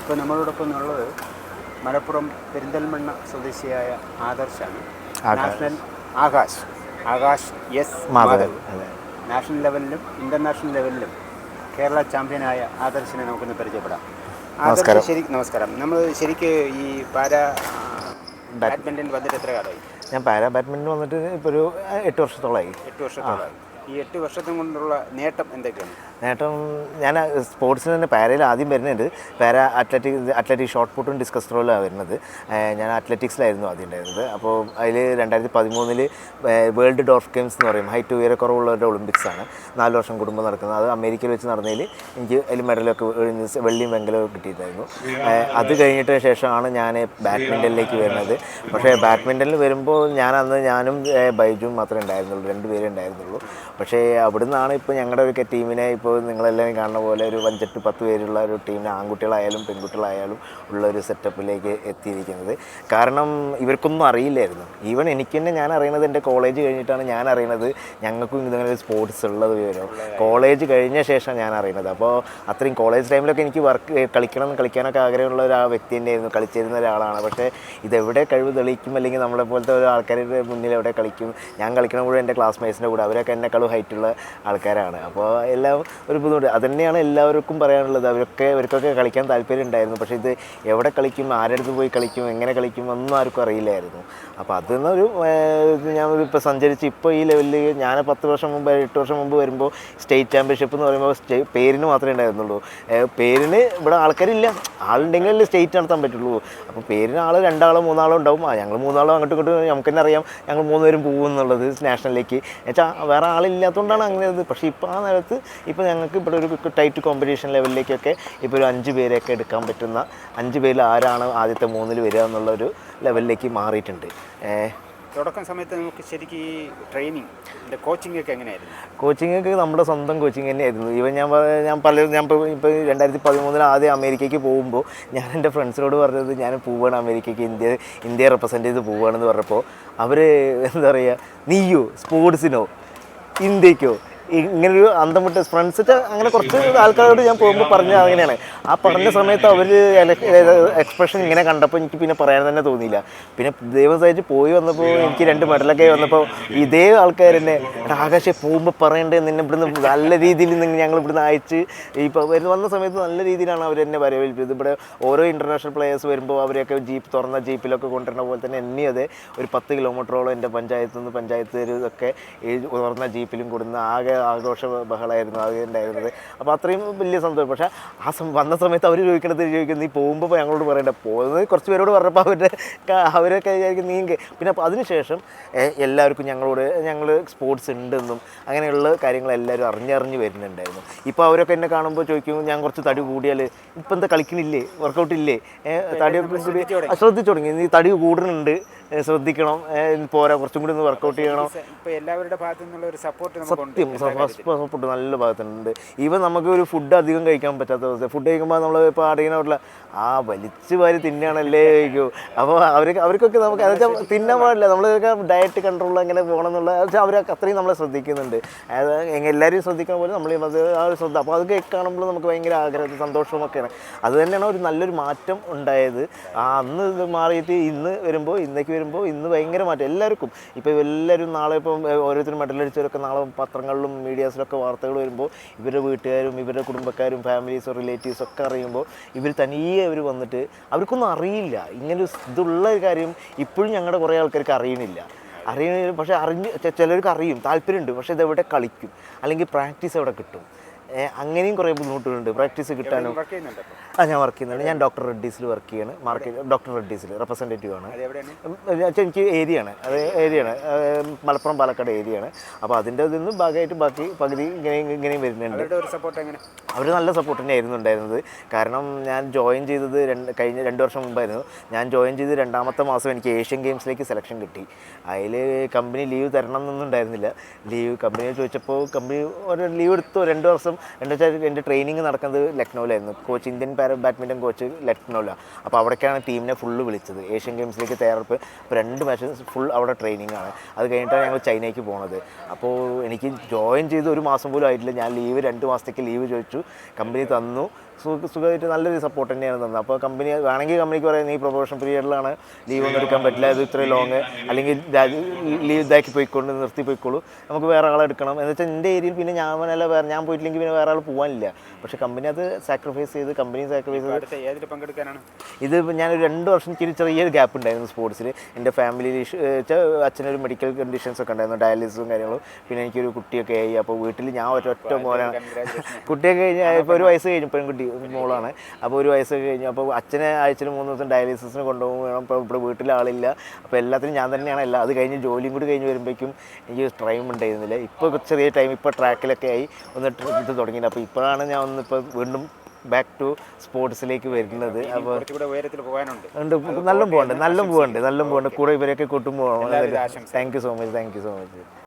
ഇപ്പോൾ നമ്മളോടൊപ്പം ഉള്ളത് മലപ്പുറം പെരിന്തൽമണ്ണ സ്വദേശിയായ ആദർശാണ്. National Akash S Madhav national ലെവലിലും ഇൻ്റർനാഷണൽ ലെവലിലും കേരള ചാമ്പ്യനായ ആദർശിനെ നമുക്കൊന്ന് പരിചയപ്പെടാം. നമസ്കാരം. നമ്മൾ ശരിക്ക് ഈ ബാഡ്മിൻ്റൺ വന്നിട്ട് എത്ര കാലമായി? ഞാൻ ബാഡ്മിൻ്റൺ വന്നിട്ട് ഇപ്പോൾ ഒരു 8 വർഷത്തോളമായി. 8 വർഷത്തോളമായി. ഈ 8 വർഷത്തും കൊണ്ടുള്ള നേട്ടം എന്തൊക്കെയാണ്? നേട്ടം ഞാൻ സ്പോർട്സിൽ തന്നെ പാരയിൽ ആദ്യം വരുന്നുണ്ട്. അത്ലറ്റിക് ഷോർട്ട് പുട്ടും ഡിസ്കസ് ത്രോയിലാണ് വരുന്നത്. ഞാൻ അത്ലറ്റിക്സിലായിരുന്നു ആദ്യം ഉണ്ടായിരുന്നത്. അപ്പോൾ അതിൽ 2013 വേൾഡ് ഡോർഫ് ഗെയിംസ് എന്ന് പറയും, ഹൈറ്റ് ഉയരക്കുറവുള്ളവരുടെ ഒളിമ്പിക്സാണ് 4 വർഷം കൂടുമ്പോൾ നടക്കുന്നത്. അത് അമേരിക്കയിൽ വെച്ച് നടന്നതിൽ എനിക്ക് അതിൽ മെഡലൊക്കെ വെള്ളിയും വെങ്കലവും കിട്ടിയിട്ടുണ്ടായിരുന്നു. അത് കഴിഞ്ഞിട്ട് ശേഷമാണ് ഞാൻ ബാഡ്മിൻ്റണിലേക്ക് വരുന്നത്. പക്ഷേ ബാഡ്മിൻ്റണിൽ വരുമ്പോൾ ഞാനും ബൈജുവും മാത്രമേ ഉണ്ടായിരുന്നുള്ളൂ, 2 പേരേ ഉണ്ടായിരുന്നുള്ളൂ. പക്ഷേ അവിടുന്നാണ് ഇപ്പോൾ ഞങ്ങളുടെ ഒരു ടീമിനെ ഇപ്പോൾ നിങ്ങളെല്ലാം കാണുന്ന പോലെ ഒരു 5-10 പേരുള്ള ഒരു ടീമിനെ ആൺകുട്ടികളായാലും പെൺകുട്ടികളായാലും ഉള്ള ഒരു സെറ്റപ്പിലേക്ക് എത്തിയിരിക്കുന്നത്. കാരണം ഇവർക്കൊന്നും അറിയില്ലായിരുന്നു. ഈവൻ എനിക്ക് തന്നെ ഞാൻ അറിയണത് എൻ്റെ കോളേജ് കഴിഞ്ഞിട്ടാണ് ഞാൻ അറിയണത് ഞങ്ങൾക്കും ഇങ്ങനെ ഒരു സ്പോർട്സ് ഉള്ളത് വിവരം. കോളേജ് കഴിഞ്ഞ ശേഷം ഞാൻ അറിയണത്. അപ്പോൾ അത്രയും കോളേജ് ടൈമിലൊക്കെ എനിക്ക് കളിക്കാനൊക്കെ ആഗ്രഹമുള്ള ഒരു വ്യക്തി തന്നെയായിരുന്നു, കളിച്ചിരുന്ന ഒരാളാണ്. പക്ഷേ ഇതെവിടെ കഴിവ് തെളിയിക്കും, അല്ലെങ്കിൽ നമ്മളെ പോലത്തെ ഒരു ആൾക്കാരുടെ മുന്നിൽ എവിടെ കളിക്കും. ഞാൻ കളിക്കണ കൂടെ എൻ്റെ ക്ലാസ്മേറ്റ്സിൻ്റെ കൂടെ, അവരൊക്കെ എന്നെക്കാളും ഹൈറ്റുള്ള ആൾക്കാരാണ്. അപ്പോൾ എല്ലാം ഒരു ബുദ്ധിമുട്ട്. അതുതന്നെയാണ് എല്ലാവർക്കും പറയാനുള്ളത്. അവർക്കൊക്കെ കളിക്കാൻ താല്പര്യം ഉണ്ടായിരുന്നു. പക്ഷേ ഇത് എവിടെ കളിക്കും, ആരുടെ അടുത്ത് പോയി കളിക്കും, എങ്ങനെ കളിക്കും ഒന്നും ആർക്കും അറിയില്ലായിരുന്നു. അപ്പോൾ അതിന്നൊരു ഞാനിപ്പോൾ സഞ്ചരിച്ച് ഇപ്പോൾ ഈ ലെവലിൽ ഞാൻ 8 വർഷം മുമ്പ് വരുമ്പോൾ സ്റ്റേറ്റ് ചാമ്പ്യൻഷിപ്പ് എന്ന് പറയുമ്പോൾ പേരിന് മാത്രമേ ഉണ്ടായിരുന്നുള്ളൂ. പേരിന് ഇവിടെ ആൾക്കാരില്ല, ആളുണ്ടെങ്കിലല്ലേ സ്റ്റേറ്റ് നടത്താൻ പറ്റുള്ളൂ. അപ്പോൾ പേരിന് 2 3 ഉണ്ടാവും. ഞങ്ങൾ 3 അങ്ങോട്ടും ഇങ്ങോട്ടും നമുക്ക് തന്നെ അറിയാം, ഞങ്ങൾ 3 പേരും പോകും എന്നുള്ളത് നാഷണലിലേക്ക്. എന്നുവെച്ചാൽ വേറെ ആളില്ലാത്തതുകൊണ്ടാണ് അങ്ങനെ. പക്ഷേ ഇപ്പോൾ ആ നേരത്ത് ഇപ്പോൾ ഞങ്ങൾക്ക് ഇവിടെ ഒരു ടൈറ്റ് കോമ്പറ്റീഷൻ ലെവലിലേക്കൊക്കെ ഇപ്പോൾ ഒരു 5 പേരെയൊക്കെ എടുക്കാൻ പറ്റുന്ന, 5 പേരിൽ ആരാണ് ആദ്യത്തെ 3-ൽ വരിക എന്നുള്ളൊരു ലെവലിലേക്ക് മാറിയിട്ടുണ്ട്. തുടക്കം സമയത്ത് നമുക്ക് ശരിക്കും ഈ ട്രെയിനിങ് കോച്ചിങ് ഒക്കെ എങ്ങനെയായിരുന്നു? കോച്ചിങ്ങൊക്കെ നമ്മുടെ സ്വന്തം കോച്ചിങ് തന്നെയായിരുന്നു. ഞാൻ ഇപ്പോൾ 2013 ആദ്യം അമേരിക്കയ്ക്ക് പോകുമ്പോൾ ഞാൻ എൻ്റെ ഫ്രണ്ട്സിനോട് പറഞ്ഞത് ഞാൻ പോവുകയാണ് അമേരിക്കയ്ക്ക്, ഇന്ത്യയെ റെപ്രസെൻ്റ് ചെയ്ത് പോവുകയാണെന്ന് പറഞ്ഞപ്പോൾ അവർ എന്താ പറയുക, നീയോ സ്പോർട്സിനോ ഇന്ത്യക്കോ, ഇങ്ങനൊരു അന്തം വിട്ട് ഫ്രണ്ട്സിട്ട് അങ്ങനെ കുറച്ച് ആൾക്കാരോട് ഞാൻ പോകുമ്പോൾ പറഞ്ഞത് അങ്ങനെയാണ്. ആ പറഞ്ഞ സമയത്ത് അവർ എക്സ്പ്രഷൻ ഇങ്ങനെ കണ്ടപ്പോൾ എനിക്ക് പിന്നെ പറയാൻ തന്നെ തോന്നിയില്ല. പിന്നെ ദൈവം സഹിച്ച് പോയി വന്നപ്പോൾ എനിക്ക് 2 മെഡലൊക്കെ വന്നപ്പോൾ ഇതേ ആൾക്കാർ തന്നെ ആകാശെ പോകുമ്പോൾ പറയണ്ടേ, നിന്നെ ഇവിടുന്ന് നല്ല രീതിയിൽ ഞങ്ങൾ ഇവിടുന്ന് അയച്ച് ഇപ്പോൾ വന്ന സമയത്ത് നല്ല രീതിയിലാണ് അവർ എന്നെ വരവേൽപ്പിച്ചത്. ഇവിടെ ഓരോ ഇൻ്റർനാഷണൽ പ്ലേയേഴ്സ് വരുമ്പോൾ അവരെയൊക്കെ തുറന്ന ജീപ്പിലൊക്കെ കൊണ്ടുവരുന്ന പോലെ തന്നെ എന്നെയും അതെ ഒരു 10 കിലോമീറ്ററോളം എൻ്റെ പഞ്ചായത്തുകാരൊക്കെ തുറന്ന ജീപ്പിലും കൊടുക്കുന്ന ആകെ ആഘോഷ ബഹളമായിരുന്നു അത് ഉണ്ടായിരുന്നത്. അപ്പോൾ അത്രയും വലിയ സന്തോഷം. പക്ഷേ വന്ന സമയത്ത് അവർ ചോദിക്കുന്നത് നീ പോകുമ്പോൾ ഞങ്ങളോട് പറയണ്ട, പോകുന്നത് കുറച്ച് പേരോട് പറഞ്ഞപ്പോൾ അവരൊക്കെ വിചാരിക്കും നീങ്ങി. പിന്നെ അപ്പോൾ അതിനുശേഷം എല്ലാവർക്കും ഞങ്ങൾ സ്പോർട്സ് ഉണ്ടെന്നും അങ്ങനെയുള്ള കാര്യങ്ങൾ എല്ലാവരും അറിഞ്ഞ് വരുന്നുണ്ടായിരുന്നു. ഇപ്പോൾ അവരൊക്കെ എന്നെ കാണുമ്പോൾ ചോദിക്കും, ഞാൻ കുറച്ച് തടി കൂടിയാൽ ഇപ്പം എന്താ കളിക്കണില്ലേ, വർക്കൗട്ടില്ലേ, തടിയൊക്കെ ശ്രദ്ധിച്ചു തുടങ്ങി, നീ തടി കൂടുന്നുണ്ട്, ശ്രദ്ധിക്കണം, പോരാ കുറച്ചും കൂടി ഒന്ന് വർക്കൗട്ട് ചെയ്യണം. എല്ലാവരുടെ ഭാഗത്തു നിന്നുള്ള ഒരു സപ്പോർട്ട് സപ്പോർട്ട് നല്ല ഭാഗത്തുണ്ട്. ഈവൻ നമുക്ക് ഒരു ഫുഡ് അധികം കഴിക്കാൻ പറ്റാത്ത അവസ്ഥ, ഫുഡ് കഴിക്കുമ്പോൾ നമ്മൾ ഇപ്പോൾ അടിയണ വലിച്ചു വാരി തിന്നുകയാണല്ലേ കഴിക്കൂ. അപ്പോൾ അവർക്കൊക്കെ നമുക്ക് അതെച്ചാൽ തിന്നാൻ പാടില്ല, നമ്മളൊക്കെ ഡയറ്റ് കൺട്രോൾ എങ്ങനെ പോകണം എന്നുള്ള വെച്ചാൽ അവരൊക്കെ അത്രയും നമ്മളെ ശ്രദ്ധിക്കുന്നുണ്ട്. അതായത് എല്ലാവരും ശ്രദ്ധിക്കുന്ന പോലെ നമ്മൾ ആ ഒരു ശ്രദ്ധ. അപ്പോൾ അതൊക്കെ കാണുമ്പോൾ നമുക്ക് ഭയങ്കര ആഗ്രഹം സന്തോഷമൊക്കെയാണ്. അത് തന്നെയാണ് ഒരു നല്ലൊരു മാറ്റം ഉണ്ടായത്. അന്ന് ഇത് മാറിയിട്ട് ഇന്നേക്ക് വരുമ്പോൾ ഇന്ന് ഭയങ്കര മാറ്റം എല്ലാവർക്കും. ഇപ്പോൾ എല്ലാവരും നാളെ ഇപ്പം ഓരോരുത്തരും മെഡലടിച്ചവരൊക്കെ നാളെ പത്രങ്ങളിലും മീഡിയാസിലൊക്കെ വാർത്തകൾ വരുമ്പോൾ ഇവരുടെ വീട്ടുകാരും ഇവരുടെ കുടുംബക്കാരും ഫാമിലീസോ റിലേറ്റീവ്സോ ഒക്കെ അറിയുമ്പോൾ ഇവർ തനിയെ വന്നിട്ട് അവർക്കൊന്നും അറിയില്ല ഇങ്ങനെ ഇതുള്ള ഒരു കാര്യം. ഇപ്പോഴും ഞങ്ങളുടെ കുറേ ആൾക്കാർക്ക് അറിയണില്ല. പക്ഷേ ചിലർക്ക് അറിയും, താല്പര്യമുണ്ട്. പക്ഷേ ഇതെവിടെ കളിക്കും, അല്ലെങ്കിൽ പ്രാക്ടീസ് എവിടെ കിട്ടും, അങ്ങനെയും കുറേ ബുദ്ധിമുട്ടുകളുണ്ട് പ്രാക്ടീസ് കിട്ടാനും. ഞാൻ വർക്ക് ചെയ്യുന്നുണ്ട്. ഞാൻ ഡോക്ടർ റെഡ്ഡീസിൽ വർക്ക് ചെയ്യാണ്. ഡോക്ടർ റെഡ്ഡീസിൽ റെപ്രസെൻറ്റേറ്റീവ് ആണ്. എനിക്ക് ഏരിയയാണ് മലപ്പുറം പാലക്കാട് ഏരിയയാണ്. അപ്പോൾ അതിൻ്റെ ഇതിൽ ഭാഗമായിട്ട് ബാക്കി പകുതി ഇങ്ങനെയും വരുന്നുണ്ട്. അവർ നല്ല സപ്പോർട്ട് തന്നെയായിരുന്നു ഉണ്ടായിരുന്നത്. കാരണം ഞാൻ ജോയിൻ ചെയ്തത് കഴിഞ്ഞ 2 വർഷം മുമ്പായിരുന്നു. ഞാൻ ജോയിൻ ചെയ്ത് 2ാമത്തെ മാസം എനിക്ക് ഏഷ്യൻ ഗെയിംസിലേക്ക് സെലക്ഷൻ കിട്ടി. അതിൽ കമ്പനി ലീവ് തരണം എന്നൊന്നും ഉണ്ടായിരുന്നില്ല. കമ്പനിയെ ചോദിച്ചപ്പോൾ കമ്പനി ഒരു ലീവ് എടുത്തു 2 വർഷം. എന്താ വെച്ചാൽ എൻ്റെ ട്രെയിനിങ് നടക്കുന്നത് ലക്നൗവിലായിരുന്നു. ഇന്ത്യൻ ബാഡ്മിൻ്റൺ കോച്ച് ലക്നൗവിലാണ്. അപ്പോൾ അവിടേക്കാണ് ടീമിനെ ഫുള്ള് വിളിച്ചത് ഏഷ്യൻ ഗെയിംസിലേക്ക് തയ്യാറെടുപ്പ്. ഇപ്പോൾ 2 മാച്ച് ഫുൾ അവിടെ ട്രെയിനിങ് ആണ്. അത് കഴിഞ്ഞിട്ടാണ് ഞങ്ങൾ ചൈനയ്ക്ക് പോകുന്നത്. അപ്പോൾ എനിക്ക് ജോയിൻ ചെയ്ത് 1 മാസം പോലും ആയിട്ടില്ല. ഞാൻ 2 മാസത്തേക്ക് ലീവ് ചോദിച്ചു, കമ്പനി തന്നു. സുഖമായിട്ട് നല്ലൊരു സപ്പോർട്ട് തന്നെയാണ് തന്നത്. അപ്പോൾ കമ്പനി വേണമെങ്കിൽ കമ്പനിക്ക് പറയാം നീ പ്രൊമോഷൻ പീരീഡിലാണ് ലീവ് ഒന്നും എടുക്കാൻ പറ്റില്ല, ഇത് ഇത്രയും ലോങ് അല്ലെങ്കിൽ ലീവ് ഇതാക്കി പോയിക്കൊണ്ട് നിർത്തി പോയിക്കോളൂ, നമുക്ക് വേറെ ആളെ എടുക്കണം എന്ന് വെച്ചാൽ എൻ്റെ ഏരിയയിൽ പിന്നെ ഞാൻ പോയിട്ടില്ലെങ്കിൽ പിന്നെ വേറെ ആൾ പോകാനില്ല. പക്ഷേ കമ്പനി അത് സാക്രിഫൈസ് ചെയ്ത് ഏതിൽ പങ്കെടുക്കാനാണ് ഇത് ഞാനൊരു 2 വർഷം ചെറിയൊരു ഗ്യാപ്പ് ഉണ്ടായിരുന്നു സ്പോർട്സിൽ. എൻ്റെ ഫാമിലിയിൽ അച്ഛനൊരു മെഡിക്കൽ കണ്ടീഷൻസ് ഒക്കെ ഉണ്ടായിരുന്നു, ഡയാലിസിസും കാര്യങ്ങളും. പിന്നെ എനിക്കൊരു കുട്ടിയൊക്കെ ആയി. അപ്പോൾ വീട്ടിൽ ഞാൻ ഒറ്റ മോനാണ്. കുട്ടിയൊക്കെ കഴിഞ്ഞാൽ ഇപ്പോൾ 1 വയസ്സ് കഴിഞ്ഞു, പെൺകുട്ടി മോളാണ്. അപ്പോൾ 1 വയസ്സൊക്കെ കഴിഞ്ഞു. അപ്പോൾ അച്ഛനെ ആഴ്ചയിൽ 3 ദിവസം ഡയാലിസിസിന് കൊണ്ടുപോകും വേണം. ഇപ്പോൾ ഇവിടെ വീട്ടിൽ ആളില്ല. അപ്പോൾ എല്ലാത്തിനും ഞാൻ തന്നെയാണ് എല്ലാം. അത് കഴിഞ്ഞ് ജോലിയും കൂടി കഴിഞ്ഞ് വരുമ്പോഴേക്കും എനിക്ക് ടൈം ഉണ്ടായിരുന്നില്ല. ഇപ്പോൾ ചെറിയ ടൈം ഇപ്പോൾ ട്രാക്കിലൊക്കെ ആയി ഒന്ന് ഇത് തുടങ്ങിയിട്ട്. അപ്പോൾ ഇപ്പോഴാണ് ഞാൻ ഇപ്പോൾ വീണ്ടും ബാക്ക് ടു സ്പോർട്സിലേക്ക് വരുന്നത്. അപ്പോൾ ഉണ്ട്, നല്ല പോകുന്നുണ്ട് കൂടെ ഇവരെയൊക്കെ കൂട്ടുമ്പോൾ. Thank you so much.